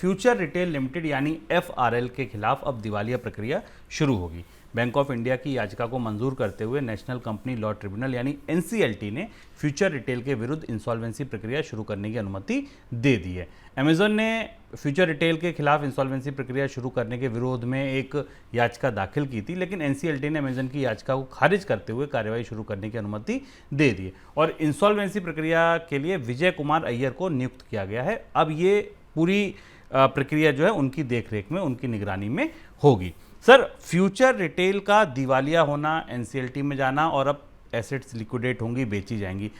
Future retail limited यानी FRL के खिलाफ अब दिवालिया प्रक्रिया शुरू होगी। बैंक ऑफ इंडिया की याचिका को मंजूर करते हुए नेशनल कंपनी लॉ ट्रिब्यूनल यानी NCLT ने फ्यूचर रिटेल के विरुद्ध इंसॉल्वेंसी प्रक्रिया शुरू करने की अनुमति दे दी है। अमेजॉन ने फ्यूचर रिटेल के खिलाफ इंसॉल्वेंसी प्रक्रिया शुरू करने के विरोध में एक याचिका दाखिल की थी, लेकिन NCLT ने अमेजॉन की याचिका को खारिज करते हुए कार्रवाई शुरू करने की अनुमति दे दी है और इंसॉल्वेंसी प्रक्रिया के लिए विजय कुमार अय्यर को नियुक्त किया गया है। अब ये पूरी प्रक्रिया जो है उनकी देखरेख में, उनकी निगरानी में होगी। सर, फ्यूचर रिटेल का दिवालिया होना, NCLT में जाना और अब एसेट्स लिक्विडेट होंगी, बेची जाएंगी,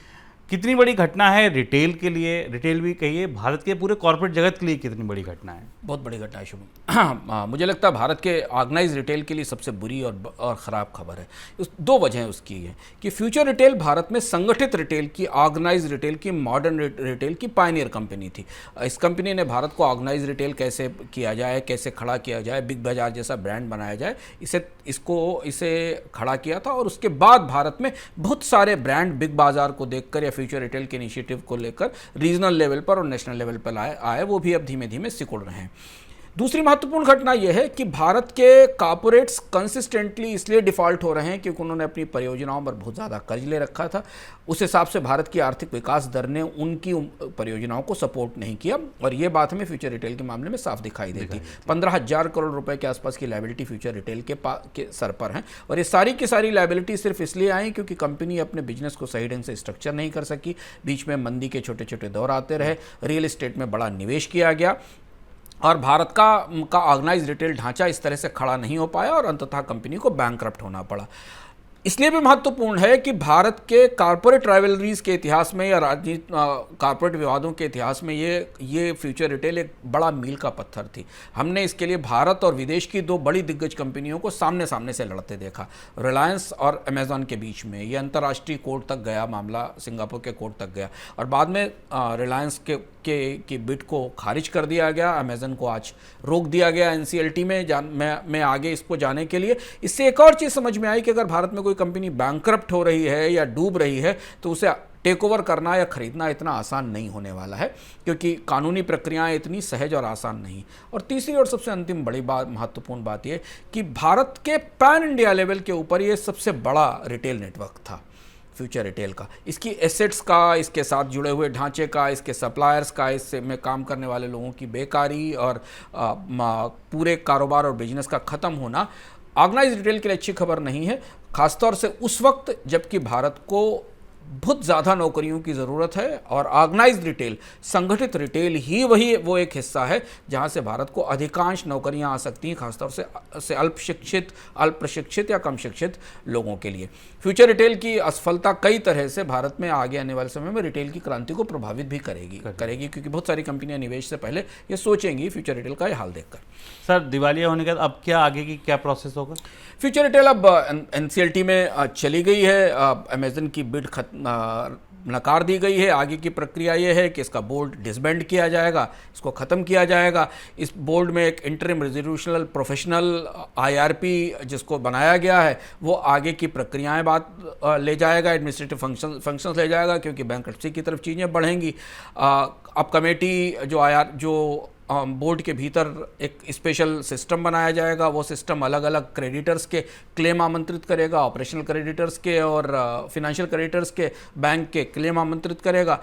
कितनी बड़ी घटना है रिटेल के लिए, रिटेल भी कहिए, भारत के पूरे कॉर्पोरेट जगत के लिए कितनी बड़ी घटना है? बहुत बड़ी घटना है शुभम। मुझे लगता है भारत के ऑर्गेनाइज रिटेल के लिए सबसे बुरी और ख़राब खबर है। दो वजहें उसकी है कि फ्यूचर रिटेल भारत में संगठित रिटेल की, ऑर्गेनाइज रिटेल की, मॉडर्न रिटेल की पायनियर कंपनी थी। इस कंपनी ने भारत को ऑर्गेनाइज रिटेल कैसे किया जाए, कैसे खड़ा किया जाए, बिग बाजार जैसा ब्रांड बनाया जाए, इसे खड़ा किया था। और उसके बाद भारत में बहुत सारे ब्रांड बिग बाजार को देखकर या फ्यूचर रिटेल के इनिशिएटिव को लेकर रीजनल लेवल पर और नेशनल लेवल पर आए, वो भी अब धीमे धीमे सिकुड़ रहे हैं। दूसरी महत्वपूर्ण घटना यह है कि भारत के कॉर्पोरेट्स कंसिस्टेंटली इसलिए डिफ़ॉल्ट हो रहे हैं क्योंकि उन्होंने अपनी परियोजनाओं पर बहुत ज़्यादा कर्ज ले रखा था। उस हिसाब से भारत की आर्थिक विकास दर ने उनकी परियोजनाओं को सपोर्ट नहीं किया और ये बात हमें फ्यूचर रिटेल के मामले में साफ दिखाई देती। 15,000 करोड़ रुपए के आसपास की लायबिलिटी फ्यूचर रिटेल के सर पर हैं और ये सारी की सारी लायबिलिटी सिर्फ इसलिए आई क्योंकि कंपनी अपने बिजनेस को सही ढंग से स्ट्रक्चर नहीं कर सकी, बीच में मंदी के छोटे छोटे दौर आते रहे, रियल एस्टेट में बड़ा निवेश किया गया और भारत का ऑर्गेनाइज रिटेल ढांचा इस तरह से खड़ा नहीं हो पाया और अंततः कंपनी को बैंकरप्ट होना पड़ा। इसलिए भी महत्वपूर्ण है कि भारत के कॉर्पोरेट राइवलरीज के इतिहास में या कॉर्पोरेट विवादों के इतिहास में ये फ्यूचर रिटेल एक बड़ा मील का पत्थर थी। हमने इसके लिए भारत और विदेश की दो बड़ी दिग्गज कंपनियों को सामने सामने से लड़ते देखा। रिलायंस और अमेजॉन के बीच में ये अंतर्राष्ट्रीय कोर्ट तक गया मामला, सिंगापुर के कोर्ट तक गया और बाद में रिलायंस की बिड को खारिज कर दिया गया। अमेजन को आज रोक दिया गया NCLT में आगे इसको जाने के लिए। इससे एक और चीज़ समझ में आई कि अगर भारत में कोई कंपनी बैंकरप्ट हो रही है या डूब रही है तो उसे टेक ओवर करना या खरीदना इतना आसान नहीं होने वाला है क्योंकि कानूनी प्रक्रियाएं इतनी सहज और आसान नहीं। और तीसरी और सबसे अंतिम बड़ी बात, महत्वपूर्ण बात यह कि भारत के पैन इंडिया लेवल के ऊपर ये सबसे बड़ा रिटेल नेटवर्क था फ्यूचर रिटेल का। इसकी एसेट्स का, इसके साथ जुड़े हुए ढांचे का, इसके सप्लायर्स का, इससे में काम करने वाले लोगों की बेकारी और पूरे कारोबार और बिजनेस का ख़त्म होना ऑर्गेनाइज रिटेल के लिए अच्छी खबर नहीं है, खासतौर से उस वक्त जबकि भारत को बहुत ज़्यादा नौकरियों की ज़रूरत है और ऑर्गेनाइज्ड रिटेल, संगठित रिटेल ही वो एक हिस्सा है जहां से भारत को अधिकांश नौकरियां आ सकती हैं, खासतौर से अल्प प्रशिक्षित या कम शिक्षित लोगों के लिए। फ्यूचर रिटेल की असफलता कई तरह से भारत में आगे आने वाले समय में रिटेल की क्रांति को प्रभावित भी करेगी क्योंकि बहुत सारी कंपनियां निवेश से पहले ये सोचेंगी फ्यूचर रिटेल का ये हाल देखकर। सर, दिवालिया होने के बाद अब क्या आगे की क्या प्रोसेस होगा? फ्यूचर रिटेल अब NCLT में चली गई है, अमेजन की बिड नकार दी गई है। आगे की प्रक्रिया ये है कि इसका बोर्ड डिसबैंड किया जाएगा, इसको ख़त्म किया जाएगा। इस बोर्ड में एक इंटरिम रेजोल्यूशनल प्रोफेशनल IRP जिसको बनाया गया है वो आगे की प्रक्रियाएं ले जाएगा, एडमिनिस्ट्रेटिव फंक्शंस ले जाएगा क्योंकि बैंक्रप्सी की तरफ चीज़ें बढ़ेंगी। अब कमेटी जो बोर्ड के भीतर एक स्पेशल सिस्टम बनाया जाएगा, वो सिस्टम अलग अलग क्रेडिटर्स के क्लेम आमंत्रित करेगा, ऑपरेशनल क्रेडिटर्स के और फिनेंशियल क्रेडिटर्स के, बैंक के क्लेम आमंत्रित करेगा।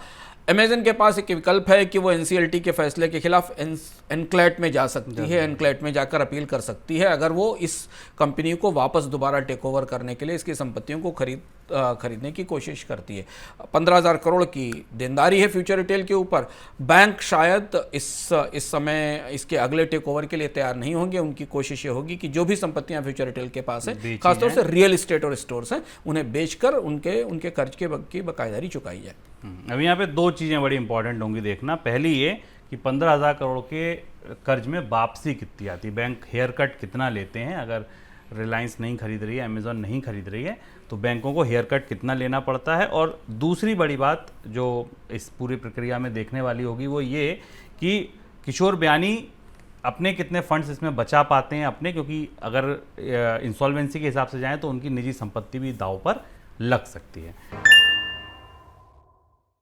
अमेजन के पास एक विकल्प है कि वो NCLT के फैसले के खिलाफ एनक्लेट में जा सकती है, एनक्लेट में जाकर अपील कर सकती है अगर वो इस कंपनी को वापस दोबारा टेक ओवर करने के लिए इसकी संपत्तियों को खरीदने की कोशिश करती है। 15,000 करोड़ की देनदारी है फ्यूचर रिटेल के ऊपर। बैंक शायद इस समय इसके अगले टेक ओवर के लिए तैयार नहीं होंगे। उनकी कोशिश ये होगी कि जो भी संपत्तियां फ्यूचर रिटेल के पास है, खासतौर से रियल एस्टेट और स्टोर्स हैं, उन्हें बेचकर उनके कर्ज की बकायदारी चुकाई जाए। अभी यहाँ पे दो चीज़ें बड़ी इंपॉर्टेंट होंगी देखना। पहली ये कि 15,000 करोड़ के कर्ज में वापसी कितनी आती है, बैंक हेयर कट कितना लेते हैं। अगर रिलायंस नहीं खरीद रही है, अमेजॉन नहीं खरीद रही है तो बैंकों को हेयर कट कितना लेना पड़ता है। और दूसरी बड़ी बात जो इस पूरी प्रक्रिया में देखने वाली होगी वो ये कि किशोर बयानी अपने कितने फंड्स इसमें बचा पाते हैं अपने, क्योंकि अगर इंसॉल्वेंसी के हिसाब से जाएं तो उनकी निजी संपत्ति भी दांव पर लग सकती है।